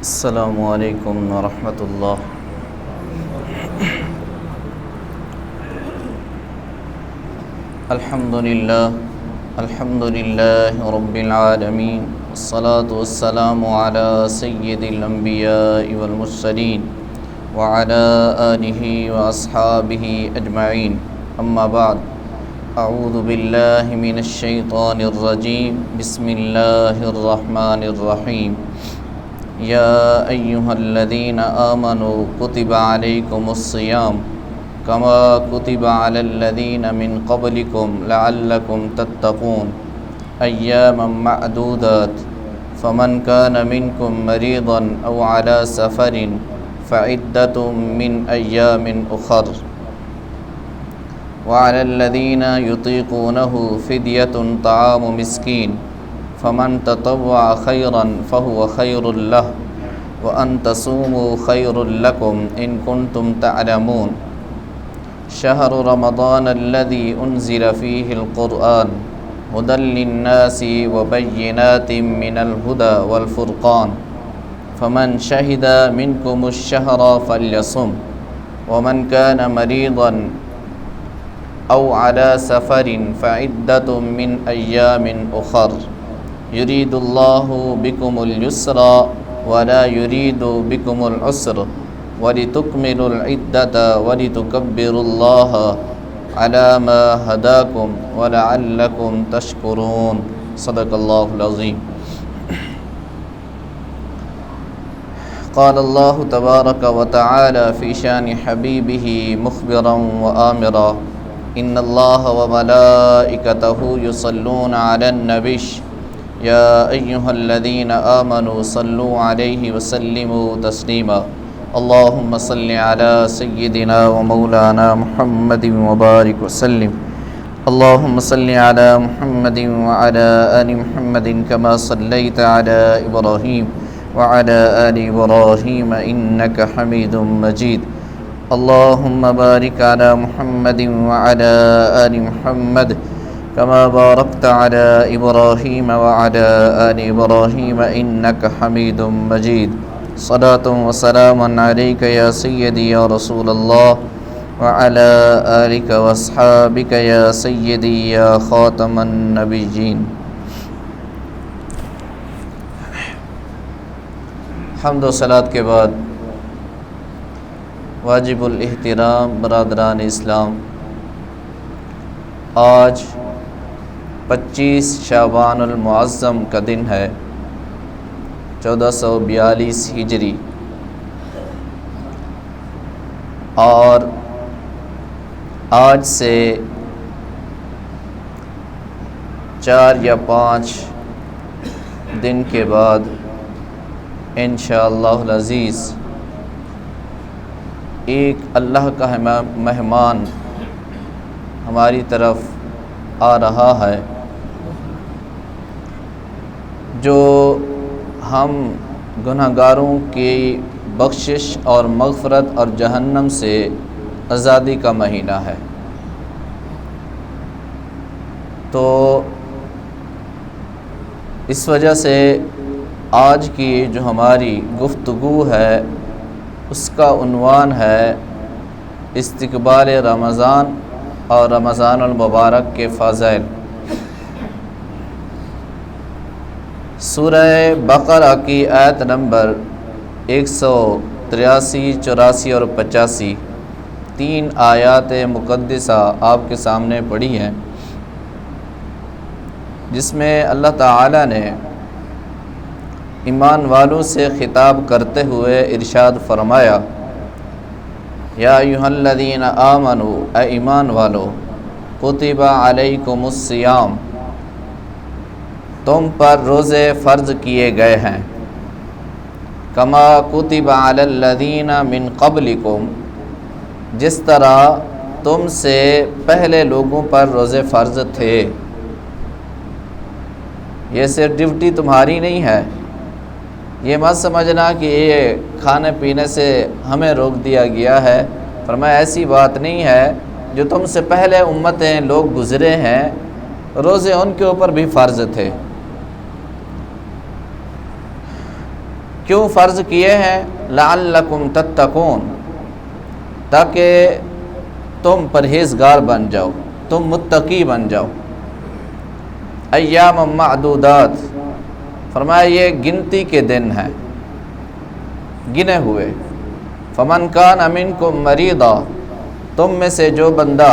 السلام علیکم ورحمۃ اللہ۔ الحمد للہ رب العالمین، والصلاة والسلام علی سید الانبیاء والمرسلین وعلی آلہ واصحابہ اجمعین، اما بعد، اعوذ باللہ من الشیطان الرجیم، بسم اللہ الرحمن الرحیم۔ یا ایہا الذین آمنوا کتب علیکم الصیام کما کتب علی الذین من قبلکم لعلکم تتقون ایاما معدودات فمن کان منکم مریضا او علی سفر فعدۃ من ایام اخر وعلی الذین یطیقونہ فدیۃ طعام مسکین فمن تطوع خیرا فهو خیر لہ وان تصوموا خیر لکم ان کنتم تعلمون۔ شہر رمضان الذی انزل فیہ القرآن ھدی للناس وبینات من الھدی والفرقان فمن شہد منکم الشہر فلیصم ومن کان مریضا او علی سفر فعدۃ من ایام اخر یرید اللہ بکم الیسر ولا یرید بکم العسر وَلِتُكْمِلُوا الْعِدَّةَ وَلِتُكَبِّرُوا اللَّهَ عَلَى مَا هَدَاكُمْ وَلَعَلَّكُمْ تَشْكُرُونَ۔ صدق اللہ العظیم۔ قال اللہ تبارک وتعالی فی شان حبیبہ مخبرا وآمرا ان اللہ وملائکتہ یصلون علی النبی یا ایہا الذین آمنوا صلوا علیہ وسلموا تسلیما۔ اللہم صل علی سیدنا و مولانا محمد وبارک وسلم۔ اللہم صل علی محمد وعلی آل محمد کما صلیت علی ابراہیم وعلی آل ابراہیم انک حمید مجید۔ اللہم بارک علی محمد وعلی آل محمد کما بارکت علی ابراہیم وعلی آل ابراہیم انک حمید مجید۔ صلاۃ و سلام علیک یا سیدی یا رسول اللہ وعلی آلک واصحابک یا سیدی یا خاتم النبیین۔ حمد و صلاۃ کے بعد واجب الاحترام برادران اسلام، آج 25 شعبان المعظم کا دن ہے، 1442 ہجری، اور آج سے 4 یا 5 دن کے بعد انشاءاللہ العزیز ایک اللہ کا مہمان ہماری طرف آ رہا ہے، جو ہم گنہگاروں کی بخشش اور مغفرت اور جہنم سے آزادی کا مہینہ ہے۔ تو اس وجہ سے آج کی جو ہماری گفتگو ہے اس کا عنوان ہے استقبال رمضان اور رمضان المبارک کے فضائل۔ سورہ بقرہ کی آیت نمبر 183، 84 اور 85، 3 آیات مقدسہ آپ کے سامنے پڑھی ہیں، جس میں اللہ تعالی نے ایمان والوں سے خطاب کرتے ہوئے ارشاد فرمایا، یا ایھا الذین آمنوا، اے ایمان والو، کتب علیکم الصیام، تم پر روزے فرض کیے گئے ہیں، کما کتب علی الذین من قبلکم، جس طرح تم سے پہلے لوگوں پر روزے فرض تھے۔ یہ صرف ڈیوٹی تمہاری نہیں ہے، یہ مت سمجھنا کہ یہ کھانے پینے سے ہمیں روک دیا گیا ہے، فرمایا ایسی بات نہیں ہے، جو تم سے پہلے امتیں لوگ گزرے ہیں روزے ان کے اوپر بھی فرض تھے۔ کیوں فرض کیے ہیں؟ لعلکم تتقون، تاکہ تم پرہیزگار بن جاؤ، تم متقی بن جاؤ۔ ایام معدودات، فرمایا یہ گنتی کے دن ہیں، گنے ہوئے۔ فمن کان منکم مریضا، تم میں سے جو بندہ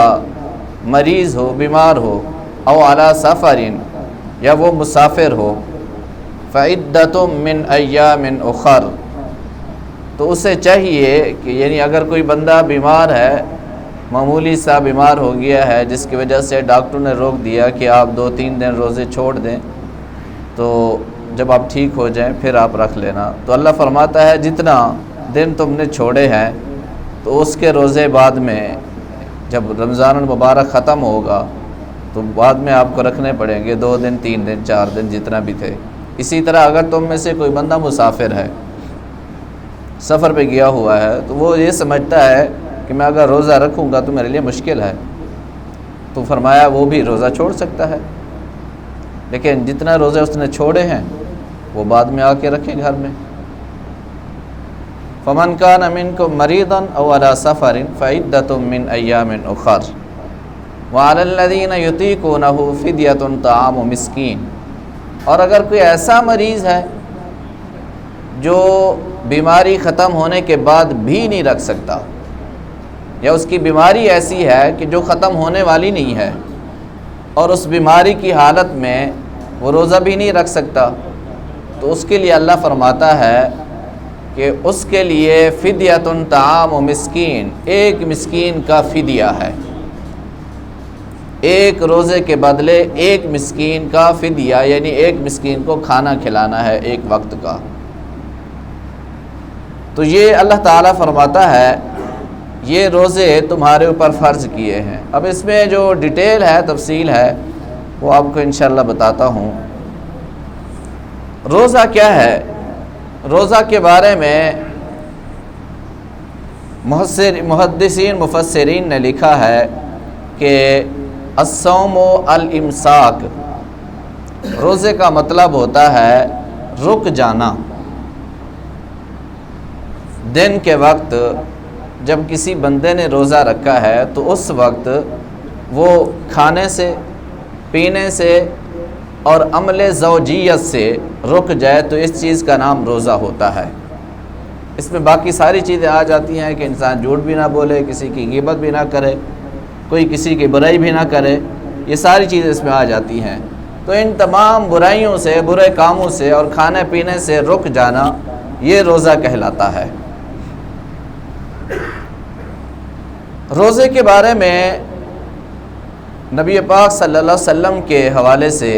مریض ہو، بیمار ہو، او علی سفر، یا وہ مسافر ہو، فعدۃ من ایام اخر، تو اسے چاہیے کہ یعنی اگر کوئی بندہ بیمار ہے، معمولی سا بیمار ہو گیا ہے جس کی وجہ سے ڈاکٹر نے روک دیا کہ آپ 2-3 دن روزے چھوڑ دیں، تو جب آپ ٹھیک ہو جائیں پھر آپ رکھ لینا۔ تو اللہ فرماتا ہے جتنا دن تم نے چھوڑے ہیں تو اس کے روزے بعد میں جب رمضان المبارک ختم ہوگا تو بعد میں آپ کو رکھنے پڑیں گے، 2 دن 3 دن 4 دن جتنا بھی تھے۔ اسی طرح اگر تم میں سے کوئی بندہ مسافر ہے، سفر پہ گیا ہوا ہے، تو وہ یہ سمجھتا ہے کہ میں اگر روزہ رکھوں گا تو میرے لیے مشکل ہے، تو فرمایا وہ بھی روزہ چھوڑ سکتا ہے، لیکن جتنا روزے اس نے چھوڑے ہیں وہ بعد میں آ کے رکھے گھر میں۔ فمن کان منکم مریضا او علی سفر فعدۃ من ایام اخر وعلی الذین یطیقونہ فدیۃ طعام مسکین، اور اگر کوئی ایسا مریض ہے جو بیماری ختم ہونے کے بعد بھی نہیں رکھ سکتا، یا اس کی بیماری ایسی ہے کہ جو ختم ہونے والی نہیں ہے اور اس بیماری کی حالت میں وہ روزہ بھی نہیں رکھ سکتا، تو اس کے لیے اللہ فرماتا ہے کہ اس کے لیے فدیۃ طعام مسکین، ایک مسکین کا فدیہ ہے، ایک روزے کے بدلے ایک مسکین کا فدیہ، یعنی ایک مسکین کو کھانا کھلانا ہے ایک وقت کا۔ تو یہ اللہ تعالیٰ فرماتا ہے یہ روزے تمہارے اوپر فرض کیے ہیں۔ اب اس میں جو ڈیٹیل ہے، تفصیل ہے، وہ آپ کو انشاءاللہ بتاتا ہوں۔ روزہ کیا ہے؟ روزہ کے بارے میں محدثین مفسرین نے لکھا ہے کہ الصوم الامساک، روزے کا مطلب ہوتا ہے رک جانا۔ دن کے وقت جب کسی بندے نے روزہ رکھا ہے تو اس وقت وہ کھانے سے، پینے سے اور عمل زوجیت سے رک جائے تو اس چیز کا نام روزہ ہوتا ہے۔ اس میں باقی ساری چیزیں آ جاتی ہیں کہ انسان جھوٹ بھی نہ بولے، کسی کی غیبت بھی نہ کرے، کوئی کسی کی برائی بھی نہ کرے، یہ ساری چیزیں اس میں آ جاتی ہیں۔ تو ان تمام برائیوں سے، برے کاموں سے اور کھانے پینے سے رک جانا، یہ روزہ کہلاتا ہے۔ روزے کے بارے میں نبی پاک صلی اللہ علیہ وسلم کے حوالے سے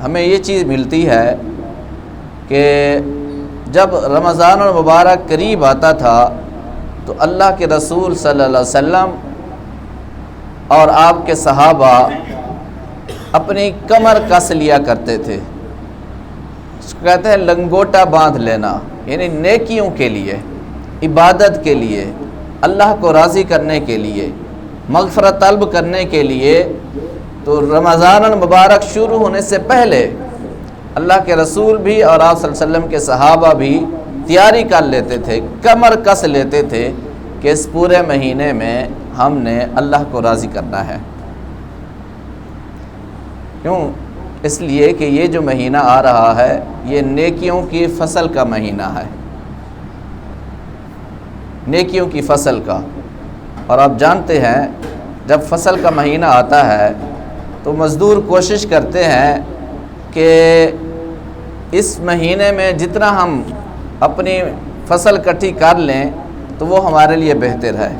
ہمیں یہ چیز ملتی ہے کہ جب رمضان المبارک قریب آتا تھا تو اللہ کے رسول صلی اللہ علیہ وسلم اور آپ کے صحابہ اپنی کمر کس لیا کرتے تھے۔ اس کو کہتے ہیں لنگوٹا باندھ لینا، یعنی نیکیوں کے لیے، عبادت کے لیے، اللہ کو راضی کرنے کے لیے، مغفرت طلب کرنے کے لیے۔ تو رمضان المبارک شروع ہونے سے پہلے اللہ کے رسول بھی اور آپ صلی اللہ علیہ وسلم کے صحابہ بھی تیاری کر لیتے تھے، کمر کس لیتے تھے کہ اس پورے مہینے میں ہم نے اللہ کو راضی کرنا ہے۔ کیوں؟ اس لیے کہ یہ جو مہینہ آ رہا ہے یہ نیکیوں کی فصل کا مہینہ ہے، نیکیوں کی فصل کا۔ اور آپ جانتے ہیں جب فصل کا مہینہ آتا ہے تو مزدور کوشش کرتے ہیں کہ اس مہینے میں جتنا ہم اپنی فصل اکٹھی کر لیں تو وہ ہمارے لیے بہتر ہے۔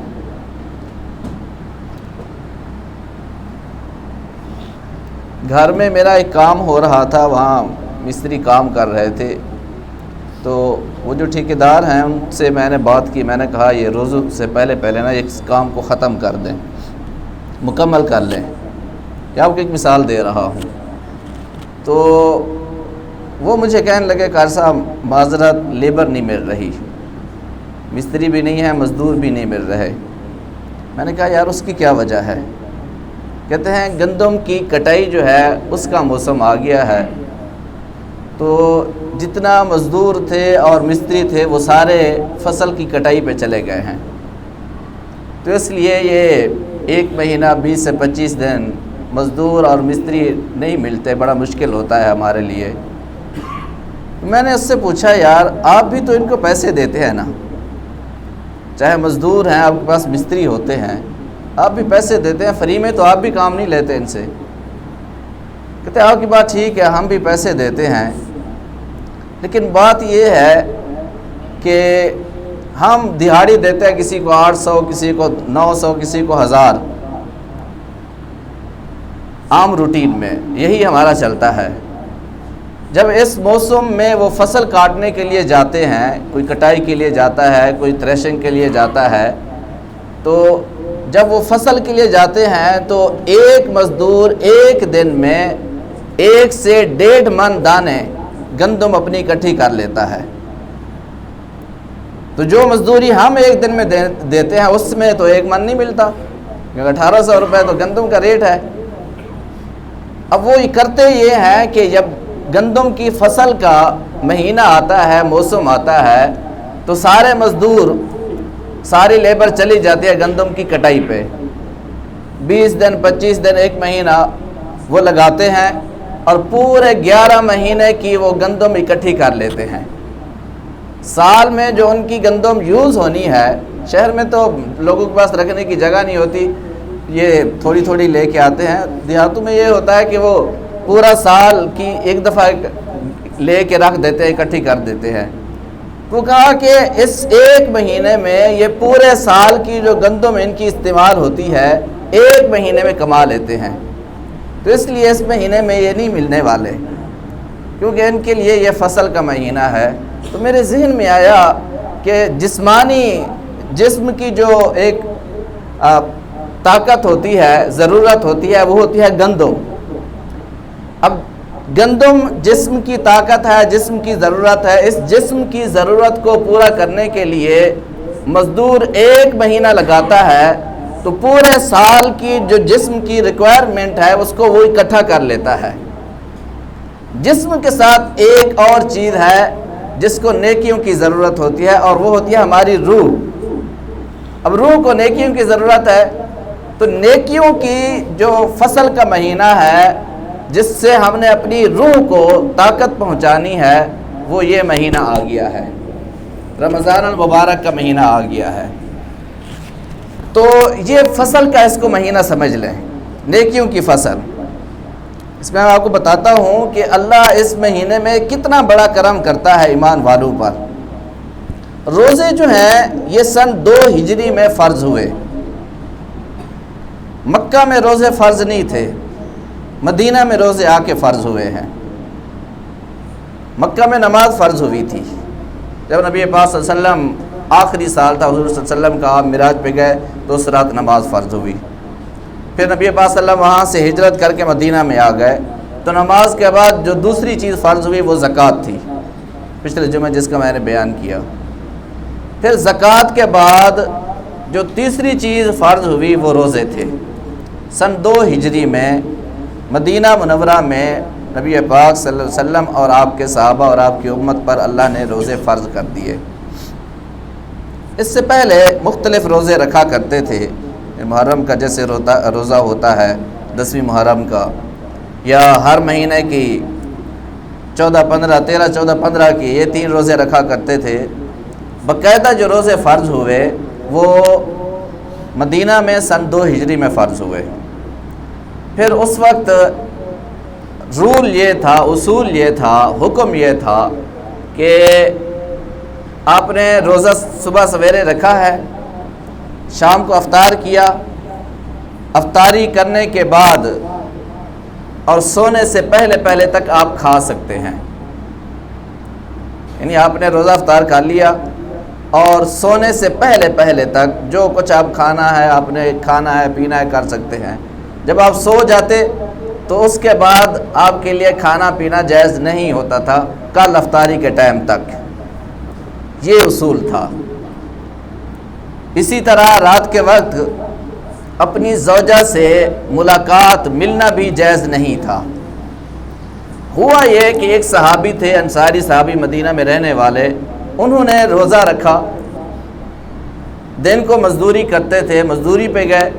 گھر میں میرا ایک کام ہو رہا تھا، وہاں مستری کام کر رہے تھے، تو وہ جو ٹھیکیدار ہیں ان سے میں نے بات کی، میں نے کہا یہ روزے سے پہلے نا اس کام کو ختم کر دیں، مکمل کر لیں۔ یا آپ کو ایک مثال دے رہا ہوں، تو وہ مجھے کہنے لگے کہ صاحب معذرت لیبر نہیں مل رہی، مستری بھی نہیں ہے، مزدور بھی نہیں مل رہے۔ میں نے کہا یار اس کی کیا وجہ ہے؟ کہتے ہیں گندم کی کٹائی جو ہے اس کا موسم آ گیا ہے، تو جتنا مزدور تھے اور مستری تھے وہ سارے فصل کی کٹائی پہ چلے گئے ہیں، تو اس لیے یہ 1 مہینہ 20 سے 25 دن مزدور اور مستری نہیں ملتے، بڑا مشکل ہوتا ہے ہمارے لیے۔ میں نے اس سے پوچھا یار آپ بھی تو ان کو پیسے دیتے ہیں نا، چاہے مزدور ہیں آپ کے پاس مستری ہوتے ہیں، آپ بھی پیسے دیتے ہیں، فری میں تو آپ بھی کام نہیں لیتے ان سے۔ کہتے ہیں آپ کی بات ٹھیک ہے، ہم بھی پیسے دیتے ہیں، لیکن بات یہ ہے کہ ہم دہاڑی دیتے ہیں، کسی کو 800، کسی کو 900، کسی کو 1000، عام روٹین میں یہی ہمارا چلتا ہے۔ جب اس موسم میں وہ فصل کاٹنے کے لیے جاتے ہیں، کوئی کٹائی کے لیے جاتا ہے، کوئی تھریشنگ کے لیے جاتا ہے، تو جب وہ فصل کے لیے جاتے ہیں تو ایک مزدور ایک دن میں 1 سے 1.5 من دانے گندم اپنی اکٹھی کر لیتا ہے۔ تو جو مزدوری ہم ایک دن میں دیتے ہیں اس میں تو 1 من نہیں ملتا، کیونکہ 1800 روپے تو گندم کا ریٹ ہے۔ اب وہ کرتے یہ ہیں کہ جب گندم کی فصل کا مہینہ آتا ہے، موسم آتا ہے، تو سارے مزدور، ساری لیبر چلی جاتی ہے گندم کی کٹائی پہ، 20 دن 25 دن 1 مہینہ وہ لگاتے ہیں اور پورے 11 مہینے کی وہ گندم اکٹھی کر لیتے ہیں۔ سال میں جو ان کی گندم یوز ہونی ہے، شہر میں تو لوگوں کے پاس رکھنے کی جگہ نہیں ہوتی، یہ تھوڑی تھوڑی لے کے آتے ہیں، دیہاتوں میں یہ ہوتا ہے کہ وہ پورا سال کی ایک دفعہ لے کے رکھ دیتے ہیں، اکٹھی کر دیتے ہیں۔ تو کہا کہ اس 1 مہینے میں یہ پورے سال کی جو گندم ان کی استعمال ہوتی ہے 1 مہینے میں کما لیتے ہیں، تو اس لیے اس مہینے میں یہ نہیں ملنے والے، کیونکہ ان کے لیے یہ فصل کا مہینہ ہے۔ تو میرے ذہن میں آیا کہ جسم کی جو ایک طاقت ہوتی ہے، ضرورت ہوتی ہے، وہ ہوتی ہے گندم۔ اب گندم جسم کی طاقت ہے، جسم کی ضرورت ہے، اس جسم کی ضرورت کو پورا کرنے کے لیے مزدور 1 مہینہ لگاتا ہے، تو پورے سال کی جو جسم کی ریکوائرمنٹ ہے اس کو وہ اکٹھا کر لیتا ہے۔ جسم کے ساتھ ایک اور چیز ہے جس کو نیکیوں کی ضرورت ہوتی ہے، اور وہ ہوتی ہے ہماری روح۔ اب روح کو نیکیوں کی ضرورت ہے، تو نیکیوں کی جو فصل کا مہینہ ہے جس سے ہم نے اپنی روح کو طاقت پہنچانی ہے، وہ یہ مہینہ آ گیا ہے، رمضان المبارک کا مہینہ آ گیا ہے۔ تو یہ فصل کا اس کو مہینہ سمجھ لیں، نیکیوں کی فصل۔ اس میں میں آپ کو بتاتا ہوں کہ اللہ اس مہینے میں کتنا بڑا کرم کرتا ہے ایمان والوں پر۔ روزے جو ہیں یہ سن 2 ہجری میں فرض ہوئے، مکہ میں روزے فرض نہیں تھے، مدینہ میں روزے آ کے فرض ہوئے ہیں۔ مکہ میں نماز فرض ہوئی تھی، جب نبی پاک صلی اللہ علیہ وسلم آخری سال تھا حضور صلی اللہ علیہ وسلم کا، آپ معراج پہ گئے تو اس رات نماز فرض ہوئی۔ پھر نبی پاک صلی اللہ علیہ وسلم وہاں سے ہجرت کر کے مدینہ میں آ گئے، تو نماز کے بعد جو دوسری چیز فرض ہوئی وہ زکوٰۃ تھی، پچھلے جمعہ جس کا میں نے بیان کیا۔ پھر زکوٰۃ کے بعد جو تیسری چیز فرض ہوئی وہ روزے تھے۔ سن 2 ہجری میں مدینہ منورہ میں نبی پاک صلی اللہ علیہ وسلم اور آپ کے صحابہ اور آپ کی امت پر اللہ نے روزے فرض کر دیے۔ اس سے پہلے مختلف روزے رکھا کرتے تھے، محرم کا جیسے روزہ ہوتا ہے 10ویں محرم کا، یا ہر مہینے کی 14 15 13 14 15 کی، یہ 3 روزے رکھا کرتے تھے۔ باقاعدہ جو روزے فرض ہوئے وہ مدینہ میں سن 2 ہجری میں فرض ہوئے۔ پھر اس وقت رول یہ تھا، اصول یہ تھا، حکم یہ تھا کہ آپ نے روزہ صبح سویرے رکھا ہے، شام کو افطار کیا، افطاری کرنے کے بعد اور سونے سے پہلے تک آپ کھا سکتے ہیں، یعنی آپ نے روزہ افطار کر لیا اور سونے سے پہلے تک جو کچھ آپ کھانا ہے، آپ نے کھانا ہے پینا ہے کر سکتے ہیں۔ جب آپ سو جاتے تو اس کے بعد آپ کے لیے کھانا پینا جائز نہیں ہوتا تھا کل افطاری کے ٹائم تک، یہ اصول تھا۔ اسی طرح رات کے وقت اپنی زوجہ سے ملاقات ملنا بھی جائز نہیں تھا، ہوا یہ کہ ایک صحابی تھے، انصاری صحابی، مدینہ میں رہنے والے، انہوں نے روزہ رکھا، دن کو مزدوری کرتے تھے، مزدوری پہ گئے،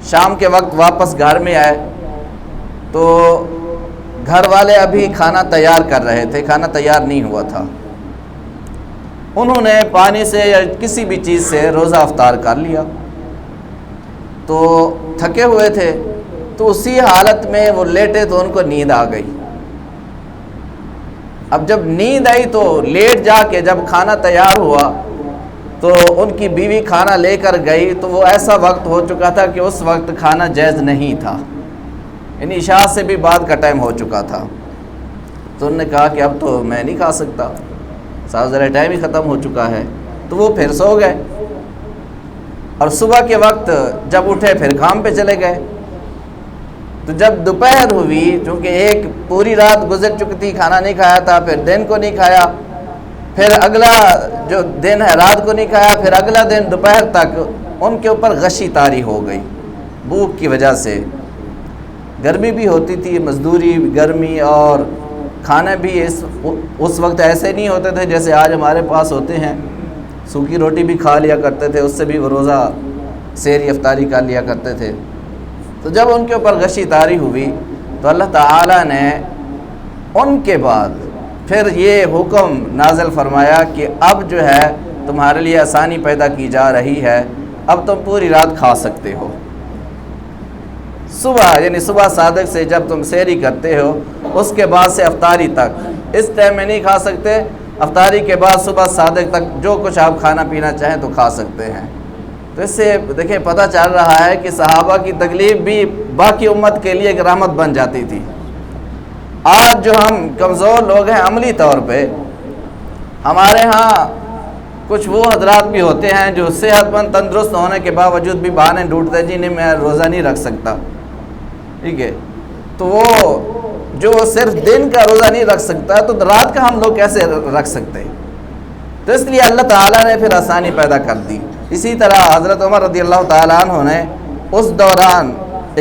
شام کے وقت واپس گھر میں آئے تو گھر والے ابھی کھانا تیار کر رہے تھے، کھانا تیار نہیں ہوا تھا، انہوں نے پانی سے یا کسی بھی چیز سے روزہ افطار کر لیا، تو تھکے ہوئے تھے، تو اسی حالت میں وہ لیٹے تو ان کو نیند آ گئی۔ اب جب نیند آئی تو لیٹ جا کے جب کھانا تیار ہوا تو ان کی بیوی کھانا لے کر گئی، تو وہ ایسا وقت ہو چکا تھا کہ اس وقت کھانا جائز نہیں تھا، یعنی عشاء سے بھی بعد کا ٹائم ہو چکا تھا۔ تو انہوں نے کہا کہ اب تو میں نہیں کھا سکتا، صاحب ذرا ٹائم ہی ختم ہو چکا ہے، تو وہ پھر سو گئے، اور صبح کے وقت جب اٹھے پھر کام پہ چلے گئے۔ تو جب دوپہر ہوئی، چونکہ ایک پوری رات گزر چکی تھی، کھانا نہیں کھایا تھا، پھر دن کو نہیں کھایا، پھر اگلا جو دن ہے رات کو نہیں کھایا، پھر اگلا دن دوپہر تک ان کے اوپر غشی طاری ہو گئی بھوک کی وجہ سے۔ گرمی بھی ہوتی تھی، مزدوری، گرمی، اور کھانا بھی اس وقت ایسے نہیں ہوتے تھے جیسے آج ہمارے پاس ہوتے ہیں، سوکھی روٹی بھی کھا لیا کرتے تھے، اس سے بھی وہ روزہ سحری افطاری کر لیا کرتے تھے۔ تو جب ان کے اوپر غشی طاری ہوئی تو اللہ تعالیٰ نے ان کے بعد پھر یہ حکم نازل فرمایا کہ اب جو ہے تمہارے لیے آسانی پیدا کی جا رہی ہے، اب تم پوری رات کھا سکتے ہو۔ صبح یعنی صبح صادق سے جب تم سحری کرتے ہو، اس کے بعد سے افطاری تک اس ٹائم میں نہیں کھا سکتے، افطاری کے بعد صبح صادق تک جو کچھ آپ کھانا پینا چاہیں تو کھا سکتے ہیں۔ تو اس سے دیکھیں پتہ چل رہا ہے کہ صحابہ کی تکلیف بھی باقی امت کے لیے ایک رحمت بن جاتی تھی۔ آج جو ہم کمزور لوگ ہیں عملی طور پہ، ہمارے ہاں کچھ وہ حضرات بھی ہوتے ہیں جو صحت مند تندرست ہونے کے باوجود بھی بہانے ڈھونڈتے ہیں، جی نہیں میں روزہ نہیں رکھ سکتا، ٹھیک ہے، تو وہ جو صرف دن کا روزہ نہیں رکھ سکتا تو رات کا ہم لوگ کیسے رکھ سکتے؟ تو اس لیے اللہ تعالیٰ نے پھر آسانی پیدا کر دی۔ اسی طرح حضرت عمر رضی اللہ تعالیٰ عنہ نے اس دوران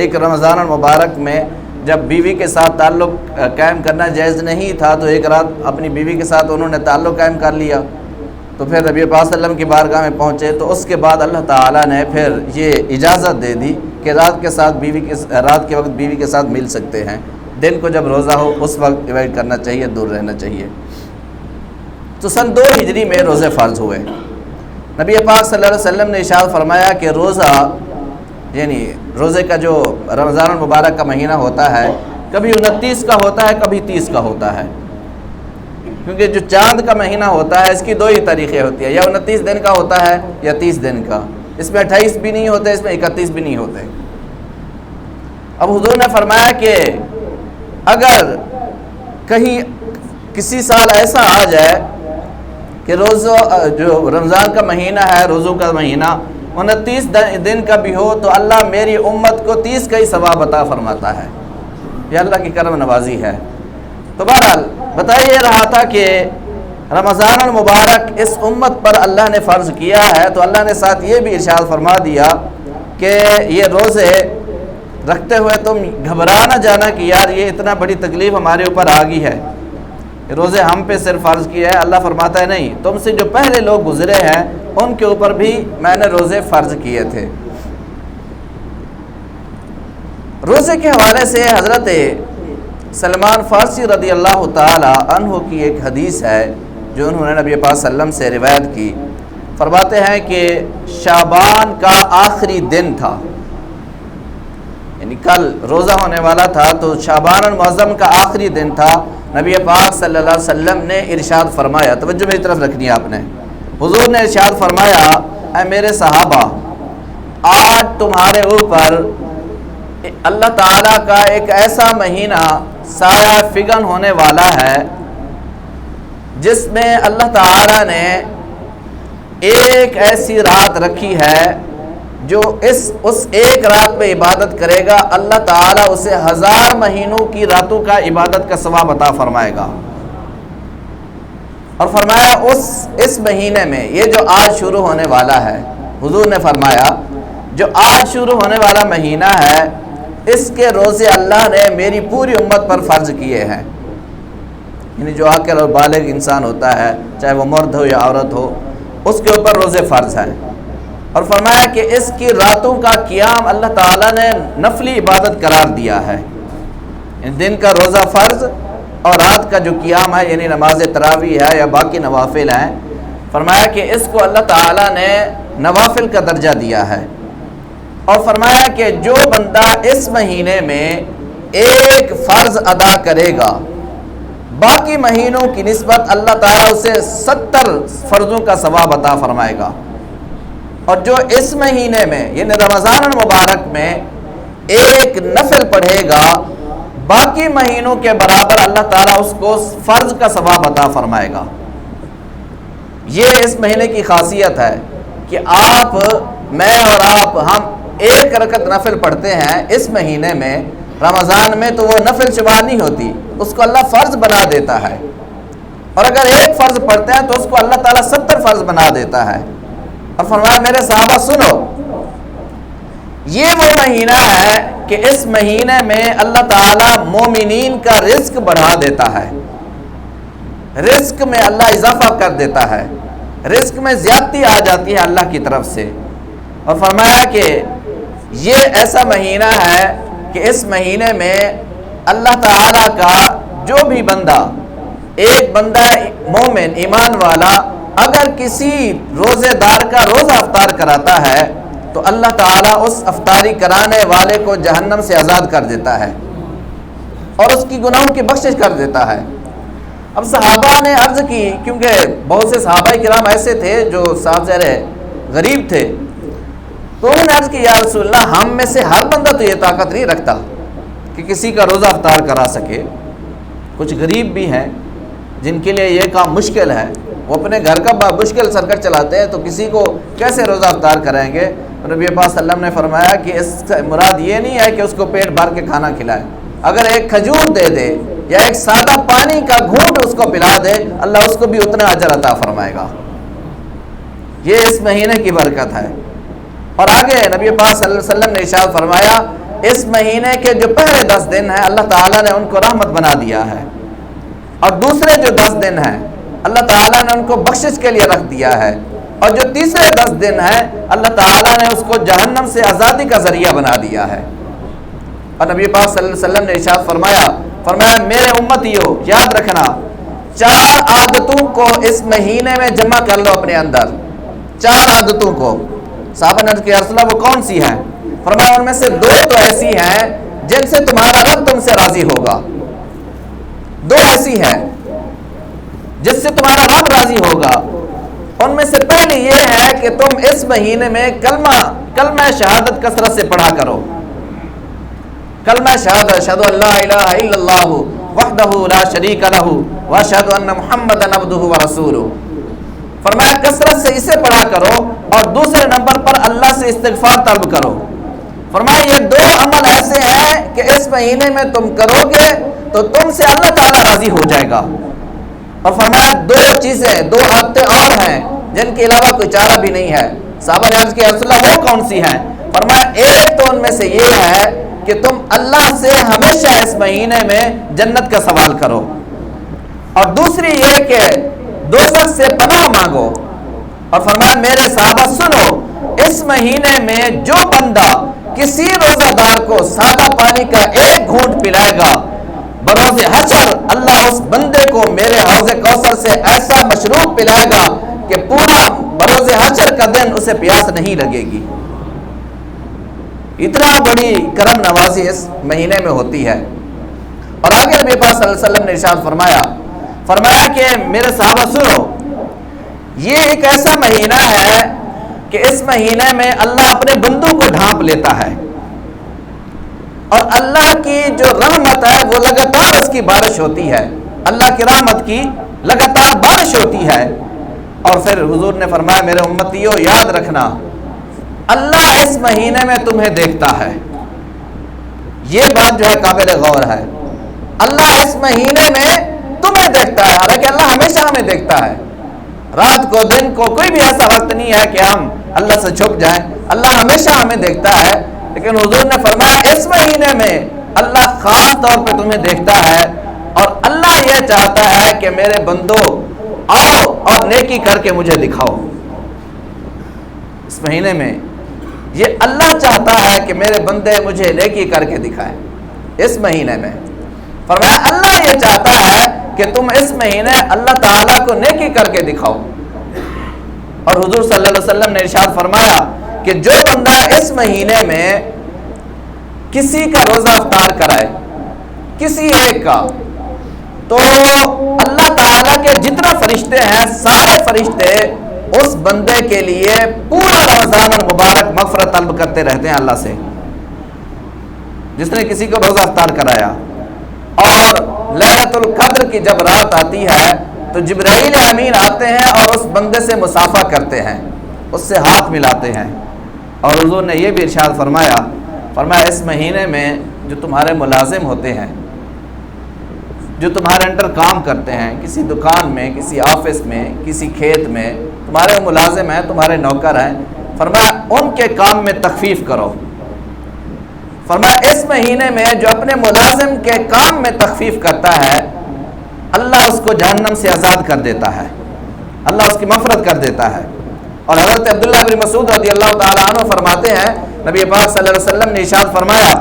ایک رمضان المبارک میں جب بیوی کے ساتھ تعلق قائم کرنا جائز نہیں تھا تو ایک رات اپنی بیوی کے ساتھ انہوں نے تعلق قائم کر لیا، تو پھر نبی پاک صلی اللہ علیہ وسلم کی بارگاہ میں پہنچے، تو اس کے بعد اللہ تعالیٰ نے پھر یہ اجازت دے دی کہ رات کے وقت بیوی کے ساتھ مل سکتے ہیں، دن کو جب روزہ ہو اس وقت ایوائڈ کرنا چاہیے، دور رہنا چاہیے۔ تو سن 2 ہجری میں روزے فرض ہوئے۔ نبی پاک صلی اللہ علیہ وسلم نے ارشاد فرمایا کہ روزہ یعنی روزے کا جو رمضان المبارک کا مہینہ ہوتا ہے، کبھی 29 کا ہوتا ہے، کبھی 30 کا ہوتا ہے، کیونکہ جو چاند کا مہینہ ہوتا ہے اس کی 2 ہی تاریخیں ہوتی ہیں، یا 29 دن کا ہوتا ہے یا 30 دن کا، اس میں 28 بھی نہیں ہوتے، اس میں 31 بھی نہیں ہوتے۔ اب حضور نے فرمایا کہ اگر کہیں کسی سال ایسا آ جائے کہ جو رمضان کا مہینہ ہے، روزوں کا مہینہ 29 دن کا بھی ہو تو اللہ میری امت کو 30 کا ہی ثواب عطا فرماتا ہے، یہ اللہ کی کرم نوازی ہے۔ تو بہرحال بتایا یہ رہا تھا کہ رمضان المبارک اس امت پر اللہ نے فرض کیا ہے، تو اللہ نے ساتھ یہ بھی ارشاد فرما دیا کہ یہ روزے رکھتے ہوئے تم گھبرا نہ جانا کہ یار یہ اتنا بڑی تکلیف ہمارے اوپر آ گئی ہے، روزے ہم پہ صرف فرض کیا ہے۔ اللہ فرماتا ہے نہیں، تم سے جو پہلے لوگ گزرے ہیں ان کے اوپر بھی میں نے روزے فرض کیے تھے۔ روزے کے حوالے سے حضرت سلمان فارسی رضی اللہ تعالی عنہ کی ایک حدیث ہے جو انہوں نے نبی پاک صلی اللہ علیہ وسلم سے روایت کی، فرماتے ہیں کہ شعبان کا آخری دن تھا، یعنی کل روزہ ہونے والا تھا، تو شعبان المعظم کا آخری دن تھا۔ نبی پاک صلی اللہ علیہ وسلم نے ارشاد فرمایا، توجہ میری طرف رکھنی ہے آپ نے، حضور نے ارشاد فرمایا اے میرے صحابہ، آج تمہارے اوپر اللہ تعالیٰ کا ایک ایسا مہینہ سایہ فگن ہونے والا ہے جس میں اللہ تعالیٰ نے ایک ایسی رات رکھی ہے جو اس ایک رات میں عبادت کرے گا اللہ تعالیٰ اسے 1000 مہینوں کی راتوں کا عبادت کا ثواب عطا فرمائے گا۔ اور فرمایا اس مہینے میں یہ جو آج شروع ہونے والا ہے، حضور نے فرمایا جو آج شروع ہونے والا مہینہ ہے اس کے روزے اللہ نے میری پوری امت پر فرض کیے ہیں، یعنی جو عاقل اور بالغ انسان ہوتا ہے، چاہے وہ مرد ہو یا عورت ہو، اس کے اوپر روزے فرض ہیں۔ اور فرمایا کہ اس کی راتوں کا قیام اللہ تعالیٰ نے نفلی عبادت قرار دیا ہے، دن کا روزہ فرض اور رات کا جو قیام ہے یعنی نماز تراویح ہے یا باقی نوافل ہیں، فرمایا کہ اس کو اللہ تعالیٰ نے نوافل کا درجہ دیا ہے۔ اور فرمایا کہ جو بندہ اس مہینے میں ایک فرض ادا کرے گا، باقی مہینوں کی نسبت اللہ تعالیٰ اسے 70 فرضوں کا ثواب عطا فرمائے گا۔ اور جو اس مہینے میں یعنی رمضان المبارک میں ایک نفل پڑھے گا، باقی مہینوں کے برابر اللہ تعالیٰ اس کو فرض کا ثواب عطا فرمائے گا۔ یہ اس مہینے کی خاصیت ہے کہ آپ، میں اور آپ، ہم ایک رکعت نفل پڑھتے ہیں اس مہینے میں، رمضان میں تو وہ نفل شمار نہیں ہوتی، اس کو اللہ فرض بنا دیتا ہے۔ اور اگر ایک فرض پڑھتے ہیں تو اس کو اللہ تعالیٰ 70 فرض بنا دیتا ہے۔ اور فرمایا میرے صحابہ سنو، یہ وہ مہینہ ہے کہ اس مہینے میں اللہ تعالیٰ مومنین کا رزق بڑھا دیتا ہے، رزق میں اللہ اضافہ کر دیتا ہے، رزق میں زیادتی آ جاتی ہے اللہ کی طرف سے۔ اور فرمایا کہ یہ ایسا مہینہ ہے کہ اس مہینے میں اللہ تعالیٰ کا جو بھی بندہ، ایک بندہ مومن ایمان والا اگر کسی روزے دار کا روزہ افطار کراتا ہے تو اللہ تعالیٰ اس افطاری کرانے والے کو جہنم سے آزاد کر دیتا ہے اور اس کی گناہوں کی بخشش کر دیتا ہے۔ اب صحابہ نے عرض کی، کیونکہ بہت سے صحابہ کرام ایسے تھے جو صاحب زیر غریب تھے، تو انہوں نے عرض کی یا رسول اللہ، ہم میں سے ہر بندہ تو یہ طاقت نہیں رکھتا کہ کسی کا روزہ افطار کرا سکے، کچھ غریب بھی ہیں جن کے لیے یہ کام مشکل ہے، وہ اپنے گھر کا مشکل سرکٹ چلاتے ہیں، تو کسی کو کیسے روزہ افطار کرائیں گے؟ نبی پاک صلی اللہ علیہ وسلم نے فرمایا کہ اس مراد یہ نہیں ہے کہ اس کو پیٹ بھر کے کھانا کھلائے، اگر ایک کھجور دے دے یا ایک سادہ پانی کا گھونٹ اس کو پلا دے، اللہ اس کو بھی اتنا اجر عطا فرمائے گا۔ یہ اس مہینے کی برکت ہے۔ اور آگے نبی پاک صلی اللہ علیہ وسلم نے ارشاد فرمایا، اس مہینے کے جو پہلے 10 دن ہیں اللہ تعالیٰ نے ان کو رحمت بنا دیا ہے، اور دوسرے جو 10 دن ہیں اللہ تعالیٰ نے ان کو بخشش کے لیے رکھ دیا ہے، اور جو تیسرے 10 دن ہیں اللہ تعالیٰ نے اس کو جہنم سے آزادی کا ذریعہ بنا دیا ہے۔ اور نبی پاک صلی اللہ علیہ وسلم نے ارشاد فرمایا میرے امتیو یاد رکھنا، 4 عادتوں کو اس مہینے میں جمع کر لو اپنے اندر، 4 عادتوں کو۔ صحابہ نے کہا یا رسول اللہ وہ کون سی ہیں؟ فرمایا ان میں سے 2 تو ایسی ہیں جن سے تمہارا رب تم سے راضی ہوگا، 2 ایسی ہیں جس سے تمہارا رب راضی ہوگا۔ ان میں سے پہلی یہ ہے کہ تم اس مہینے میں کلمہ شہادت کثرت سے پڑھا کرو، کلمہ شہادت، اشہدو ان لا الہ الا اللہ وحدہ لا شریک لہ واشہدو ان محمدًا عبدہ ورسولہ۔ فرمایا کثرت سے اسے پڑھا کرو، اور دوسرے نمبر پر اللہ سے استغفار طلب کرو۔ فرمایا یہ 2 عمل ایسے ہیں کہ اس مہینے میں تم کرو گے تو تم سے اللہ تعالیٰ راضی ہو جائے گا۔ اور فرمایا 2 چیزیں، 2 عادتیں اور ہیں جن کے علاوہ کوئی چارہ بھی نہیں ہے۔ صحابہ نے عرض کیا یا رسول اللہ وہ کون سی ہیں؟ فرمایا ایک تو ان میں سے یہ ہے کہ تم اللہ سے ہمیشہ اس مہینے میں جنت کا سوال کرو، اور دوسری یہ کہ دوزخ سے پناہ مانگو۔ اور فرمایا میرے صحابہ سنو، اس مہینے میں جو بندہ کسی روزہ دار کو سادہ پانی کا ایک گھونٹ پلائے گا، بروز حشر اللہ اس بندے کو میرے حوض کوثر سے ایسا مشروب پلائے گا کہ پورا بروز حشر کا دن اسے پیاس نہیں لگے گی۔ اتنا بڑی کرم نوازی اس مہینے میں ہوتی ہے۔ اور آگے نبی پاک صلی اللہ علیہ وسلم نے ارشاد فرمایا کہ میرے صحابہ سنو، یہ ایک ایسا مہینہ ہے کہ اس مہینے میں اللہ اپنے بندوں کو ڈھانپ لیتا ہے، اور اللہ کی جو رحمت ہے وہ لگاتار اس کی بارش ہوتی ہے، اللہ کی رحمت کی لگاتار بارش ہوتی ہے۔ اور پھر حضور نے فرمایا میرے امتیوں یاد رکھنا، اللہ اس مہینے میں تمہیں دیکھتا ہے۔ یہ بات جو ہے قابل غور ہے، اللہ اس مہینے میں تمہیں دیکھتا ہے، حالانکہ اللہ ہمیشہ ہمیں دیکھتا ہے، رات کو دن کو کوئی بھی ایسا وقت نہیں ہے کہ ہم اللہ سے چھپ جائیں، اللہ ہمیشہ ہمیں دیکھتا ہے۔ لیکن حضور نے فرمایا اس مہینے میں اللہ خاص طور پہ تمہیں دیکھتا ہے، اور اللہ یہ چاہتا ہے کہ میرے بندو آؤ اور نیکی کر کے مجھے دکھاؤ. اس مہینے میں یہ اللہ چاہتا ہے کہ میرے بندے مجھے نیکی کر کے دکھائیں. اس مہینے میں فرمایا اللہ یہ چاہتا ہے کہ تم اس مہینے اللہ تعالیٰ کو نیکی کر کے دکھاؤ. اور حضور صلی اللہ علیہ وسلم نے ارشاد فرمایا کہ جو بندہ اس مہینے میں کسی کا روزہ افطار کرائے، کسی ایک کا، تو اللہ تعالیٰ کے جتنا فرشتے ہیں سارے فرشتے اس بندے کے لیے پورا رمضان المبارک مغفرت طلب کرتے رہتے ہیں اللہ سے. جس نے کسی کو روزہ افطار کرایا، اور لیلۃ القدر کی جب رات آتی ہے تو جبرائیل امین آتے ہیں اور اس بندے سے مصافحہ کرتے ہیں، اس سے ہاتھ ملاتے ہیں. اور حضور نے یہ بھی ارشاد فرمایا اس مہینے میں جو تمہارے ملازم ہوتے ہیں، جو تمہارے انڈر کام کرتے ہیں، کسی دکان میں، کسی آفس میں، کسی کھیت میں تمہارے ملازم ہیں، تمہارے نوکر ہیں، فرمایا ان کے کام میں تخفیف کرو. فرمایا اس مہینے میں جو اپنے ملازم کے کام میں تخفیف کرتا ہے اللہ اس کو جہنم سے آزاد کر دیتا ہے، اللہ اس کی مغفرت کر دیتا ہے. اور حضرت عبداللہ بن مسعود رضی اللہ تعالیٰ عنہ فرماتے ہیں نبی پاک صلی اللہ علیہ وسلم نے ارشاد فرمایا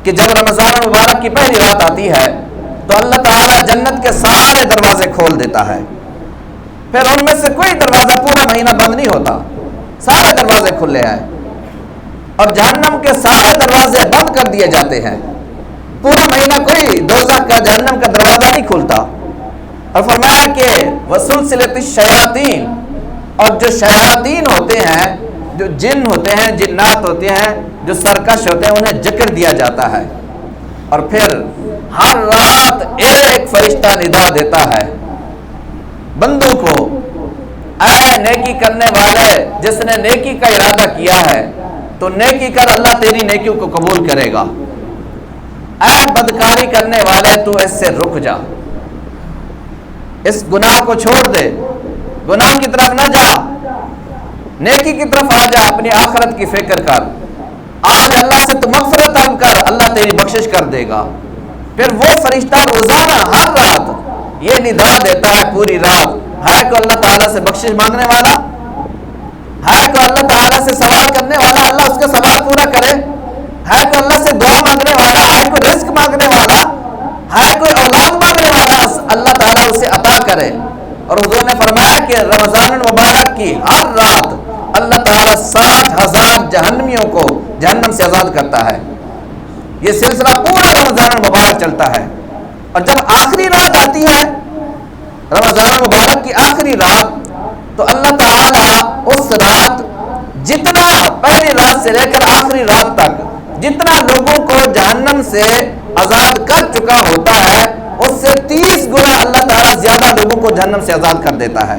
کہ جب رمضان المبارک کی پہلی رات آتی ہے تو اللہ تعالیٰ جنت کے سارے دروازے کھول دیتا ہے. پھر ان میں سے کوئی دروازہ پورا مہینہ بند نہیں ہوتا، سارے دروازے کھلے ہیں. اور جہنم کے سارے دروازے بند کر دیے جاتے ہیں، پورا مہینہ کوئی دوزخ کا، جہنم کا دروازہ نہیں کھلتا. اور فرمایا کہ وسلسلۃ الشیاطین، اور جو شیاطین ہوتے ہیں، جو جن ہوتے ہیں، جنات ہوتے ہیں، جو سرکش ہوتے ہیں، انہیں جکڑ دیا جاتا ہے. اور پھر ہر رات ایک فرشتہ ندا دیتا ہے بندوں کو، اے نیکی کرنے والے، جس نے نیکی کا ارادہ کیا ہے تو نیکی کر، اللہ تیری نیکیوں کو قبول کرے گا. اے بدکاری کرنے والے، تو اس سے رک جا، اس گناہ کو چھوڑ دے، گناہ کی طرف نہ جا، نیکی کی طرف آ جا، اپنی آخرت کی فکر کر. آج اللہ سے تو مغفرت طلب کر، اللہ تیری بخشش کر دے گا. پھر وہ فرشتہ روزانہ ہر رات یہ ندا دیتا ہے پوری رات، ہے کو اللہ تعالیٰ سے بخشش مانگنے والا، ہے کو اللہ تعالیٰ سے سوال کرنے والا، اللہ اس کا سوال پورا کرے، ہے کو اللہ سے دعا مانگنے والا، ہے کو رزق مانگنے والا، ہے کوئی اولاد مانگنے والا، اللہ تعالیٰ اسے عطا کرے. اور حضور نے فرمایا کہ رمضان المبارک کی ہر رات اللہ تعالیٰ 60,000 جہنمیوں کو جہنم سے آزاد کرتا ہے. یہ سلسلہ پورا رمضان المبارک چلتا ہے. اور جب آخری رات آتی ہے، رمضان المبارک کی آخری رات، تو اللہ تعالیٰ اس رات جتنا پہلی رات سے لے کر آخری رات تک جتنا لوگوں کو جہنم سے آزاد کر چکا ہوتا ہے، اس سے 30 گنا اللہ تعالیٰ زیادہ لوگوں کو جہنم سے آزاد کر دیتا ہے.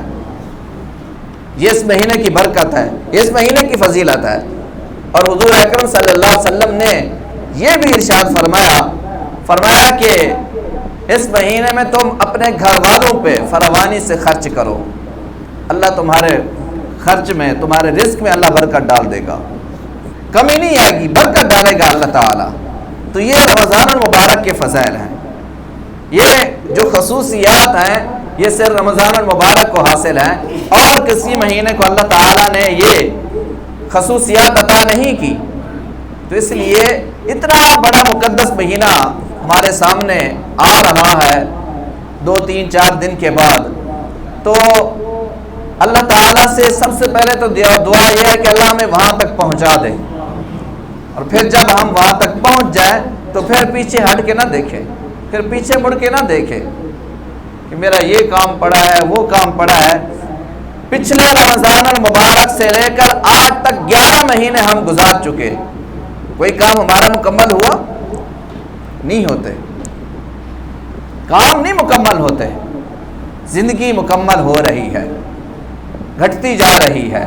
یہ اس مہینے کی برکت ہے، اس مہینے کی فضیلت ہے. اور حضور اکرم صلی اللہ علیہ وسلم نے یہ بھی ارشاد فرمایا کہ اس مہینے میں تم اپنے گھر والوں پہ فراوانی سے خرچ کرو، اللہ تمہارے خرچ میں، تمہارے رزق میں اللہ برکت ڈال دے گا، کمی نہیں آئے گی، برکت ڈالے گا اللہ تعالیٰ. تو یہ رمضان المبارک کے فضائل ہیں. یہ جو خصوصیات ہیں یہ صرف رمضان المبارک کو حاصل ہیں، اور کسی مہینے کو اللہ تعالیٰ نے یہ خصوصیات عطا نہیں کی. تو اس لیے اتنا بڑا مقدس مہینہ ہمارے سامنے آ رہا ہے 2-3-4 دن کے بعد. تو اللہ تعالیٰ سے سب سے پہلے تو دعا یہ ہے کہ اللہ ہمیں وہاں تک پہنچا دے، اور پھر جب ہم وہاں تک پہنچ جائیں تو پھر پیچھے ہٹ کے نہ دیکھیں، پھر پیچھے مڑ کے نہ دیکھیں کہ میرا یہ کام پڑا ہے، وہ کام پڑا ہے. پچھلے رمضان المبارک سے لے کر آج تک 11 مہینے ہم گزار چکے، کوئی کام ہمارا مکمل ہوا نہیں ہوتے، کام نہیں مکمل ہوتے. زندگی مکمل ہو رہی ہے، گھٹتی جا رہی ہے.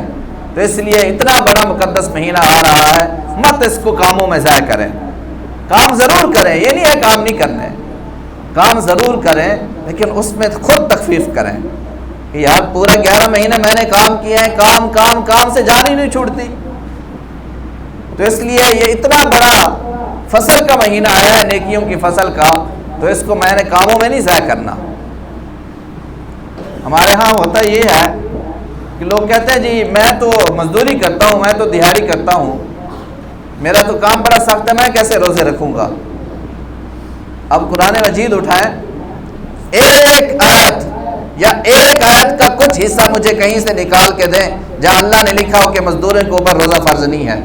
تو اس لیے اتنا بڑا مقدس مہینہ آ رہا ہے، مت اس کو کاموں میں ضائع کریں. کام ضرور کریں، یہ نہیں ہے کام نہیں کرنے، کام ضرور کریں، لیکن اس میں خود تخفیف کریں کہ یار پورے 11 مہینے میں نے کام کیے ہیں، کام سے جان ہی نہیں چھوٹتی. تو اس لیے یہ اتنا بڑا فصل کا مہینہ آیا ہے، نیکیوں کی فصل کا، تو اس کو میں نے کاموں میں نہیں ضائع کرنا۔ ہمارے ہاں ہوتا یہ ہے کہ لوگ کہتے ہیں جی میں تو مزدوری کرتا ہوں، میں تو دیہاڑی کرتا ہوں، میرا تو کام بڑا سخت ہے، میں کیسے روزے رکھوں گا۔ اب قرآن مجید اٹھائیں، ایک آیت یا ایک آیت کا کچھ حصہ مجھے کہیں سے نکال کے دیں جہاں اللہ نے لکھا ہو کہ مزدوروں کے اوپر روزہ فرض نہیں ہے۔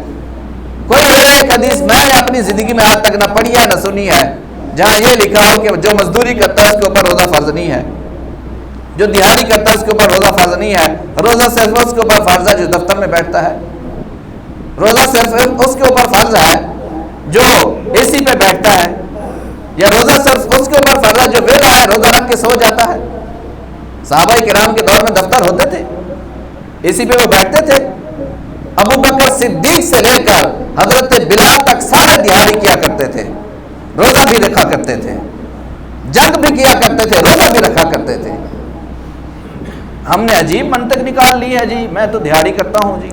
کوئی ایک حدیث میں نے اپنی زندگی میں آج تک نہ پڑھی ہے نہ سنی ہے جہاں یہ لکھا ہو کہ جو مزدوری کرتا ہے اس کے اوپر روزہ فرض نہیں ہے، جو دیہاڑی کرتا ہے اس کے اوپر روزہ فرض نہیں ہے۔ روزہ صرف اس کے اوپر فرض ہے جو دفتر میں بیٹھتا ہے، روزہ صرف اس کے اوپر فرض ہے جو اے سی پہ بیٹھتا ہے، یا روزہ صرف اس کے اوپر فرض ہے جو ویلا ہے، روزہ رکھ کے سو جاتا ہے۔ صحابہ کرام کے دور میں دفتر ہوتے تھے، اے سی پہ وہ بیٹھتے تھے۔ ابو بکر صدیق سے لے کر حضرت بلال تک سارے دیہاڑی کیا کرتے تھے، روزہ بھی رکھا کرتے تھے، جنگ بھی کیا کرتے تھے، روزہ بھی رکھا کرتے تھے۔ ہم نے عجیب منطق نکال لی ہے جی میں تو دیہاڑی کرتا ہوں جی۔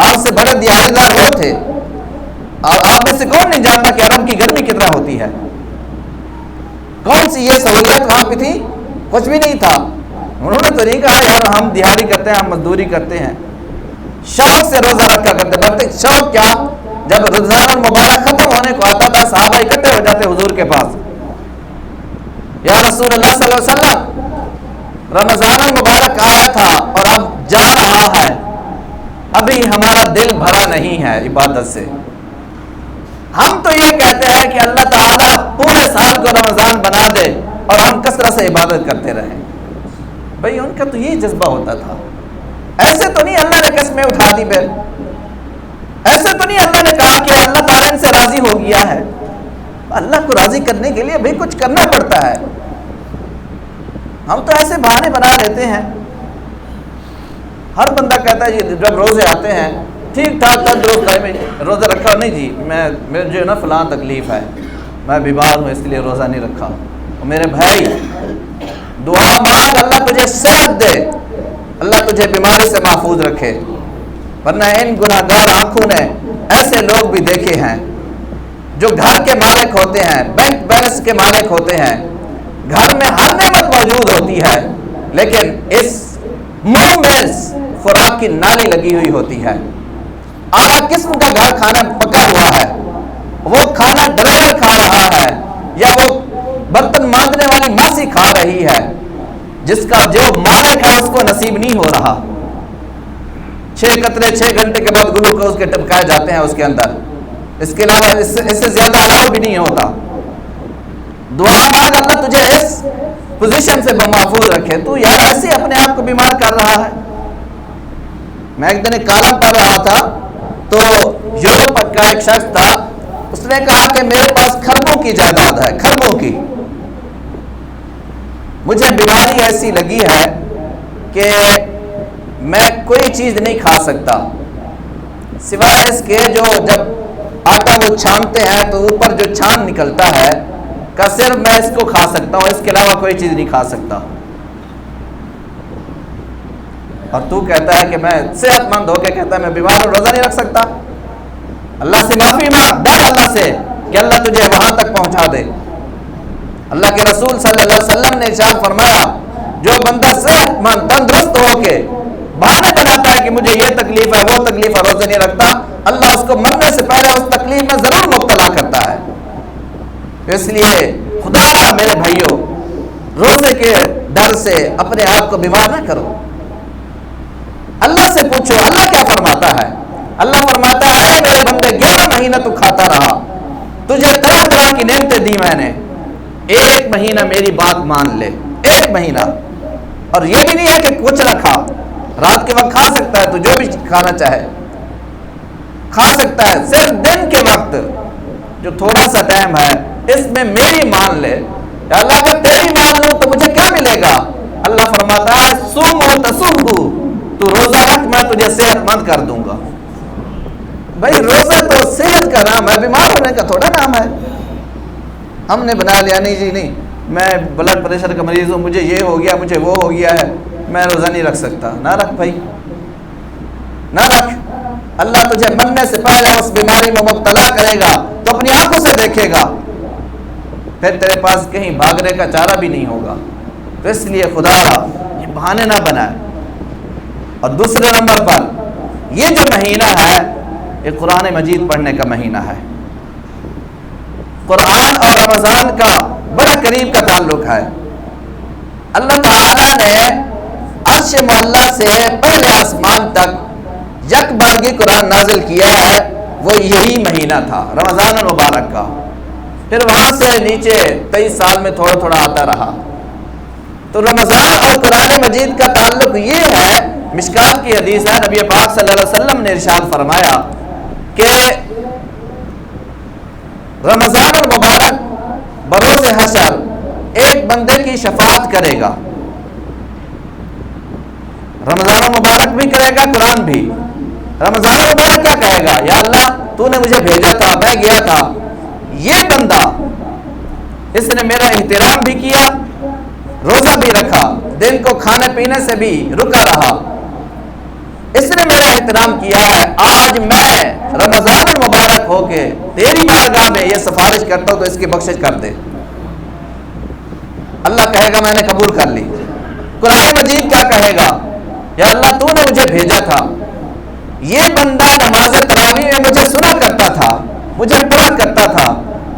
آپ سے بڑے دیہاڑی دار وہ تھے، اور آپ میں سے کون نہیں جانتا کہ عرب کی گرمی کتنا ہوتی ہے؟ کون سی یہ سہولیت وہاں پہ تھی؟ کچھ بھی نہیں تھا۔ انہوں نے تو نہیں کہا یار ہم دیہاڑی کرتے ہیں، ہم مزدوری کرتے ہیں، شوق سے روزہ رکھا کرتے۔ بلکہ شوق کیا، جب رمضان المبارک ختم ہونے کو آتا تھا صحابہ اکٹھے ہو جاتے حضور کے پاس، یا رسول اللہ صلی اللہ علیہ وسلم رمضان المبارک آیا تھا اور اب جا رہا ہے، ابھی ہمارا دل بھرا نہیں ہے عبادت سے۔ ہم تو یہ کہتے ہیں کہ اللہ تعالیٰ پورے سال کو رمضان بنا دے اور ہم کثرت سے عبادت کرتے رہیں۔ بھئی ان کا تو یہ جذبہ ہوتا تھا۔ ایسے تو نہیں اللہ نے قسمیں اٹھا دی، پھر ایسے تو نہیں اللہ نے کہا کہ اللہ تعالیٰ ان سے راضی ہو گیا ہے۔ اللہ کو راضی کرنے کے لیے بھئی کچھ کرنا پڑتا ہے۔ ہم تو ایسے بہانے بنا لیتے ہیں۔ ہر بندہ کہتا ہے جی جب روزے آتے ہیں ٹھیک ٹھاک تندرست ہے، میں روزہ رکھا نہیں جی، میں جو نا فلاں تکلیف ہے، میں بیمار ہوں اس لیے روزہ نہیں رکھا۔ اور میرے بھائی دعا مانگ اللہ تجھے صحت دے، اللہ تجھے بیماری سے محفوظ رکھے، ورنہ ان گناہگار آنکھوں نے ایسے لوگ بھی دیکھے ہیں جو گھر کے مالک ہوتے ہیں، بینک بیلنس کے مالک ہوتے ہیں، گھر میں ہر نعمت موجود ہوتی ہے، لیکن اس منہ میں خوراک کی نالی لگی ہوئی ہوتی ہے، اعلیٰ قسم کا گھر کھانا پکا ہوا ہے، وہ کھانا ڈرائیور کھا رہا ہے یا وہ برتن مانجنے والی ماسی کھا رہی ہے، جس کا جو مالک ہے اس کو نصیب نہیں ہو رہا۔ 6 قطرے 6 گھنٹے کے بعد گلوکوز کے ٹپکائے جاتے ہیں اس کے اندر، اس کے علاوہ اس سے زیادہ علاوہ بھی نہیں ہوتا۔ دعا مانگ اللہ تجھے اس پوزیشن سے محفوظ رکھے۔ تو یار ایسے اپنے آپ کو بیمار کر رہا ہے۔ میں ایک دن ایک کالم پڑھ رہا تھا تو یورپ کا ایک شخص تھا، اس نے کہا کہ میرے پاس کھربوں کی جائیداد ہے، کھربوں کی، مجھے بیماری ایسی لگی ہے کہ میں کوئی چیز نہیں کھا سکتا سوائے اس کے جو جب آٹا وہ چھانتے ہیں تو اوپر جو چھان نکلتا ہے کہ صرف میں اس کو کھا سکتا ہوں، اس کے علاوہ کوئی چیز نہیں کھا سکتا۔ اور تو کہتا ہے کہ میں صحت مند ہو کے کہتا ہے میں بیمار ہوں، روزہ نہیں رکھ سکتا۔ اللہ سے معافی مانگ، ڈر اللہ سے کہ اللہ تجھے وہاں تک پہنچا دے۔ اللہ کے رسول صلی اللہ علیہ وسلم نے ارشاد فرمایا جو بندہ صحت مند تندرست ہو کے بہانے بناتا ہے کہ مجھے یہ تکلیف ہے وہ تکلیف ہے، روزہ نہیں رکھتا، اللہ اس کو مرنے سے پہلے اس تکلیف میں ضرور مبتلا کرتا ہے۔ اس لیے خدا کا میرے بھائیوں روزے کے ڈر سے اپنے آپ کو بیمار نہ کرو۔ اللہ سے پوچھو اللہ کیا فرماتا ہے۔ اللہ فرماتا ہے اے میرے بندے 11 مہینہ تو کھاتا رہا، تجھے طرح طرح کی نعمتیں دی میں نے، 1 مہینہ میری بات مان لے، 1 مہینہ۔ اور یہ بھی نہیں ہے کہ کچھ نہ کھا، رات کے وقت کھا سکتا ہے تو جو بھی کھانا چاہے کھا سکتا ہے، صرف دن کے وقت جو تھوڑا سا ٹائم ہے اس میں میری مان لے۔ یا اللہ اگر تیری مان لوں تو مجھے کیا ملے گا؟ اللہ فرماتا ہے صوم و تصوم، تو روزہ رکھ میں تجھے صحت مند کر دوں گا۔ بھائی روزہ تو صحت کا نام ہے، بیمار ہونے کا تھوڑا نام ہے۔ ہم نے بنا لیا نہیں جی نہیں میں بلڈ پریشر کا مریض ہوں، مجھے یہ ہو گیا مجھے وہ ہو گیا ہے، میں روزہ نہیں رکھ سکتا۔ نہ رکھ بھائی نہ رکھ، اللہ تجھے مرنے سے پہلے اس بیماری میں مبتلا کرے گا تو اپنی آنکھوں سے دیکھے گا۔ پھر تیرے پاس کہیں بھاگنے کا چارہ بھی نہیں ہوگا. تو اس لیے خدا یہ بہانے نہ بنائے. اور دوسرے نمبر پر یہ جو مہینہ ہے یہ قرآن مجید پڑھنے کا مہینہ ہے. قرآن اور رمضان کا بڑا قریب کا تعلق ہے. اللہ تعالیٰ نے عرش معلیٰ سے پہلے آسمان تک یک بارگی قرآن نازل کیا ہے، وہ یہی مہینہ تھا رمضان المبارک کا. پھر وہاں سے نیچے 23 سال میں تھوڑا تھوڑا آتا رہا. تو رمضان اور قرآن مجید کا تعلق یہ ہے. مشکات کی حدیث ہے، نبی پاک صلی اللہ علیہ وسلم نے ارشاد فرمایا کہ رمضان المبارک بروز حشر ایک بندے کی شفاعت کرے گا. رمضان المبارک بھی کرے گا، قرآن بھی. رمضان المبارک کیا کہے گا؟ یا اللہ تو نے مجھے بھیجا تھا، میں گیا تھا، یہ بندہ اس نے میرا احترام بھی کیا، روزہ بھی رکھا، دن کو کھانے پینے سے بھی رکا رہا، اس نے میرا احترام کیا ہے. آج میں رمضان المبارک ہو کے تیری بارگاہ میں یہ سفارش کرتا ہوں تو اس کی بخشش کر دے. اللہ کہے گا میں نے قبول کر لی. قرآن مجید کیا کہے گا؟ یا اللہ تو نے مجھے بھیجا تھا، یہ بندہ نماز تراویح میں مجھے سنا کرتا تھا، مجھے پڑھا کرتا تھا،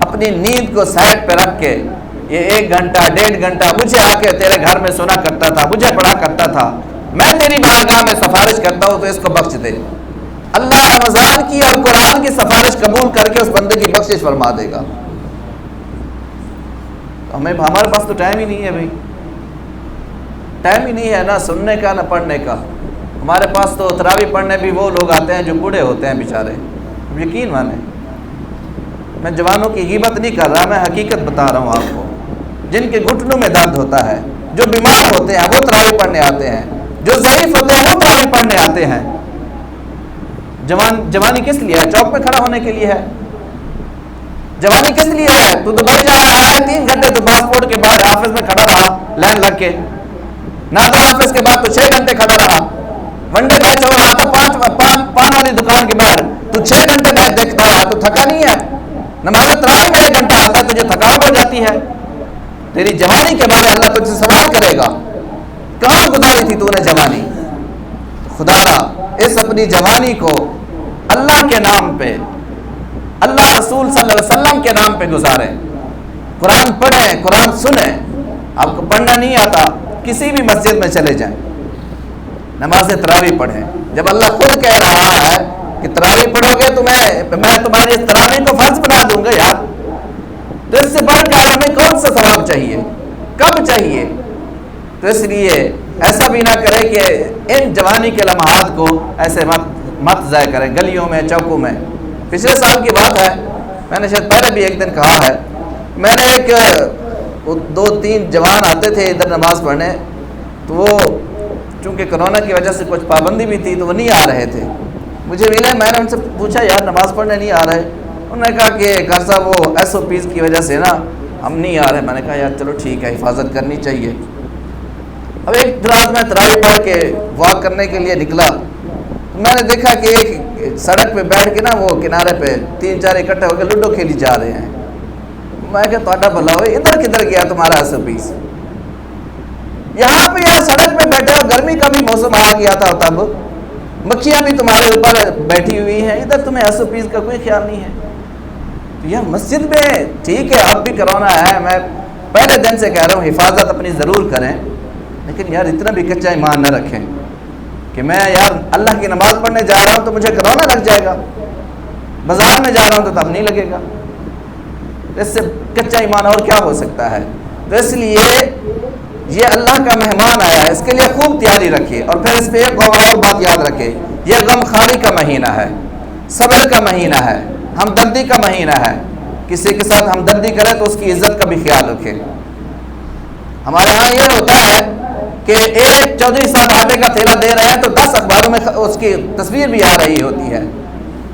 اپنی نیند کو سائڈ پہ رکھ کے یہ 1 گھنٹہ 1.5 گھنٹہ مجھے آ کے تیرے گھر میں سنا کرتا تھا، مجھے پڑھا کرتا تھا، میں تیری بارگاہ میں سفارش کرتا ہوں تو اس کو بخش دے. اللہ رمضان کی اور قرآن کی سفارش قبول کر کے اس بندے کی بخشش فرما دے گا. ہمارے پاس تو ٹائم ہی نہیں ہے بھائی، ٹائم ہی نہیں ہے نہ سننے کا نہ پڑھنے کا. ہمارے پاس تو تراویح پڑھنے بھی وہ لوگ آتے ہیں جو بوڑھے ہوتے ہیں بیچارے. یقین مانیں میں جوانوں کی غیبت نہیں کر رہا، میں حقیقت بتا رہا ہوں آپ کو. جن کے گھٹنوں میں درد ہوتا ہے، جو بیمار ہوتے ہیں وہ تراویح پڑھنے آتے ہیں، جو ضعیف ہوتے ہیں وہ تراویح پڑھنے آتے ہیں. جوانی کس لیے ہے؟ چوک میں کھڑا ہونے کے لیے ہے. جوانی کس لیے ہے؟ تو دبئی جا رہا ہے، 3 گھنٹے تو پاسپورٹ کے بعد آفس میں کھڑا رہا لائن لگ کے، نادر آفس کے بعد تو 6 گھنٹے کھڑا رہا. ون ڈے میچ ہو رہا تھا پان والی دکان کے باہر، تو 6 گھنٹے میچ دیکھتا رہا، تو تھکا نہیں ہے؟ نماز تراویح میں 1 گھنٹہ آتا ہے، تجھے تھکاوٹ ہو جاتی ہے. تیری جوانی کے بارے اللہ تجھ سے سوال کرے گا، کہاں گزاری تھی تو نے جوانی؟ خدا را اس اپنی جوانی کو اللہ کے نام پہ، اللہ رسول صلی اللہ علیہ وسلم کے نام پہ گزاریں. قرآن پڑھیں، قرآن سنیں. آپ کو پڑھنا نہیں آتا کسی بھی مسجد میں چلے جائیں، نماز تراویح پڑھیں. جب اللہ خود کہہ رہا ہے کہ تراویح پڑھو گے تو میں تمہاری اس تراویح کو فرض بنا دوں گا یار، تو اس سے بڑھ کر ہمیں کون سا ثواب چاہیے، کب چاہیے؟ تو اس لیے ایسا بھی نہ کرے کہ ان جوانی کے لمحات کو ایسے مت ضائع کریں گلیوں میں چوکوں میں. پچھلے سال کی بات ہے، میں نے شاید پہلے بھی ایک دن کہا ہے، میں نے ایک 2-3 جوان آتے تھے ادھر نماز پڑھنے، تو وہ چونکہ کرونا کی وجہ سے کچھ پابندی بھی تھی تو وہ نہیں آ رہے تھے. مجھے ملے، میں نے ان سے پوچھا یار نماز پڑھنے نہیں آ رہے؟ انہوں نے کہا کہ گھر صاحب وہ SOPs کی وجہ سے نا ہم نہیں آ رہے. میں نے کہا یار چلو ٹھیک ہے، حفاظت کرنی چاہیے. اب ایک رات میں تراویح پڑھ کے واک کرنے کے لیے نکلا، میں نے دیکھا کہ ایک سڑک پہ بیٹھ کے نا وہ کنارے پہ 3-4 اکٹھے ہو کے لوڈو کھیلی جا رہے ہیں. میں کہ تھوڑا بھلا ہوئے، ادھر کدھر گیا تمہارا SOPs؟ یہاں پہ یار سڑک پہ بیٹھے ہو، گرمی کا بھی موسم آ گیا تھا، تب مکھیاں بھی تمہارے اوپر بیٹھی ہوئی ہیں، ادھر تمہیں SOPs کا کوئی خیال نہیں ہے. تو یہ مسجد میں ٹھیک ہے اب بھی کرونا ہے، میں پہلے دن سے کہہ رہا ہوں حفاظت اپنی ضرور کریں، لیکن یار اتنا بھی کچا ایمان نہ رکھیں کہ میں یار اللہ کی نماز پڑھنے جا رہا ہوں تو مجھے کرونا لگ جائے گا، بازار میں جا رہا ہوں تو تب نہیں لگے گا. اس سے کچا ایمان اور کیا ہو سکتا ہے؟ تو اس لیے یہ اللہ کا مہمان آیا ہے، اس کے لیے خوب تیاری رکھیے. اور پھر اس پہ ایک اور بات یاد رکھے، یہ غم خاری کا مہینہ ہے، صبر کا مہینہ ہے، ہمدردی کا مہینہ ہے. کسی کے ساتھ ہمدردی کرے تو اس کی عزت کا بھی خیال رکھے. ہمارے ہاں یہ ہوتا ہے کہ ایک چودھری صاحب آٹے کا تھیلا دے رہے ہیں تو 10 اخباروں میں اس کی تصویر بھی آ رہی ہوتی ہے.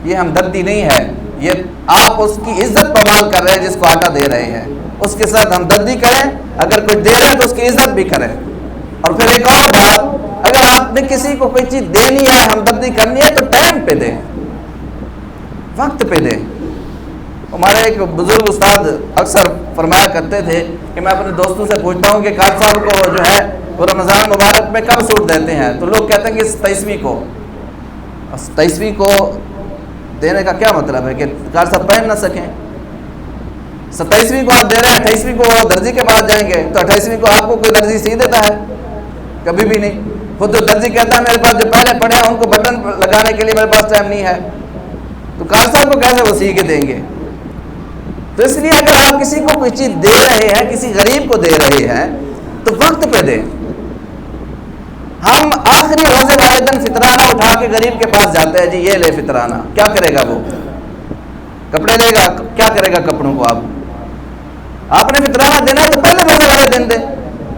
یہ ہمدردی نہیں ہے، یہ آپ اس کی عزت پامال کر رہے ہیں جس کو آٹا دے رہے ہیں. اس کے ساتھ ہمدردی کریں، اگر کچھ دے رہے ہیں تو اس کی عزت بھی کریں. اور پھر ایک اور بات، اگر آپ نے کسی کو کوئی چیز دینی ہے، ہمدردی کرنی ہے تو ٹائم پہ دیں، وقت پہ دیں. ہمارے ایک بزرگ استاد اکثر فرمایا کرتے تھے کہ میں اپنے دوستوں سے پوچھتا ہوں کہ قاری صاحب کو جو ہے وہ رمضان مبارک میں کب سوٹ دیتے ہیں؟ تو لوگ کہتے ہیں کہ 27ویں کو. 27ویں کو دینے کا کیا مطلب ہے کہ قاری صاحب پہن نہ سکیں؟ 27ویں کو آپ دے رہے ہیں، 28ویں کو درزی کے پاس جائیں گے تو 28ویں کو آپ کو کوئی درزی سی دیتا ہے؟ کبھی بھی نہیں. خود تو درزی کہتا ہے میرے پاس جو پہلے پڑے ہیں ان کو بٹن لگانے کے لیے میرے پاس ٹائم نہیں ہے، تو قاری صاحب کو کیسے وہ سی کے دیں گے؟ تو اس لیے اگر آپ کسی کو کوئی چیز دے رہے ہیں، کسی غریب کو دے رہے ہیں تو وقت پہ دیں. ہم آخری روزے والے دن فطرانہ اٹھا کے غریب کے پاس جاتے ہیں، جی یہ لے فطرانہ. کیا کرے گا وہ؟ کپڑے لے گا؟ کیا کرے گا کپڑوں کو؟ آپ نے فطرانہ دینا ہے تو پہلے روزے والے دن دے،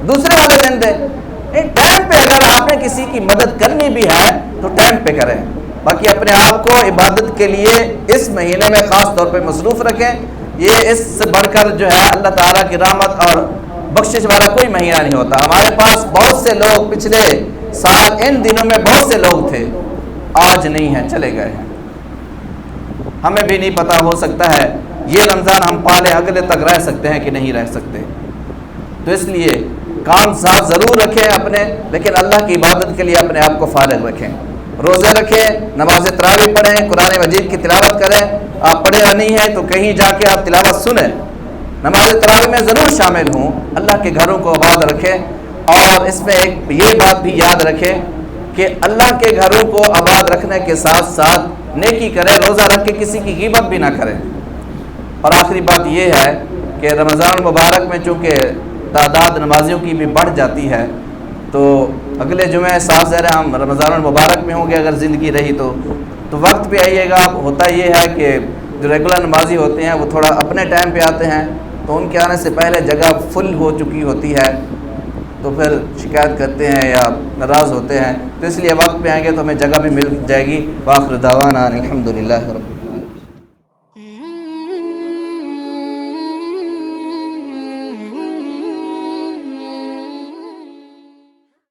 دوسرے والے دن دے. ٹائم پہ اگر آپ نے کسی کی مدد کرنی بھی ہے تو ٹائم پہ کریں. باقی اپنے آپ کو عبادت کے لیے اس مہینے میں خاص طور پہ مصروف رکھیں. یہ اس سے بڑھ کر جو ہے اللہ تعالیٰ کی رحمت اور بخشش والا کوئی مہینہ نہیں ہوتا. ہمارے پاس بہت سے لوگ پچھلے سال ان دنوں میں بہت سے لوگ تھے، آج نہیں ہیں، چلے گئے ہیں. ہمیں بھی نہیں پتا، ہو سکتا ہے یہ رمضان ہم پالے اگلے تک رہ سکتے ہیں کہ نہیں رہ سکتے. تو اس لیے کام ساتھ ضرور رکھیں اپنے، لیکن اللہ کی عبادت کے لیے اپنے آپ کو فارغ رکھیں. روزے رکھیں، نماز تراویح پڑھیں، قرآن مجید کی تلاوت کریں. آپ پڑھے یا نہیں ہیں تو کہیں جا کے آپ تلاوت سنیں، نماز تراویح میں ضرور شامل ہوں. اللہ کے گھروں کو آباد رکھیں. اور اس میں ایک یہ بات بھی یاد رکھیں کہ اللہ کے گھروں کو آباد رکھنے کے ساتھ ساتھ نیکی کریں، روزہ رکھ کے کسی کی غیبت بھی نہ کریں. اور آخری بات یہ ہے کہ رمضان مبارک میں چونکہ تعداد نمازیوں کی بھی بڑھ جاتی ہے، تو اگلے جمعہ صاف ظاہر ہے ہم رمضان المبارک میں ہوں گے اگر زندگی رہی تو وقت پہ آئیے گا. ہوتا یہ ہے کہ جو ریگولر نمازی ہوتے ہیں وہ تھوڑا اپنے ٹائم پہ آتے ہیں، تو ان کے آنے سے پہلے جگہ فل ہو چکی ہوتی ہے، تو پھر شکایت کرتے ہیں یا ناراض ہوتے ہیں. تو اس لیے وقت پہ آئیں گے تو ہمیں جگہ بھی مل جائے گی. وآخر دعوانا الحمدللہ رب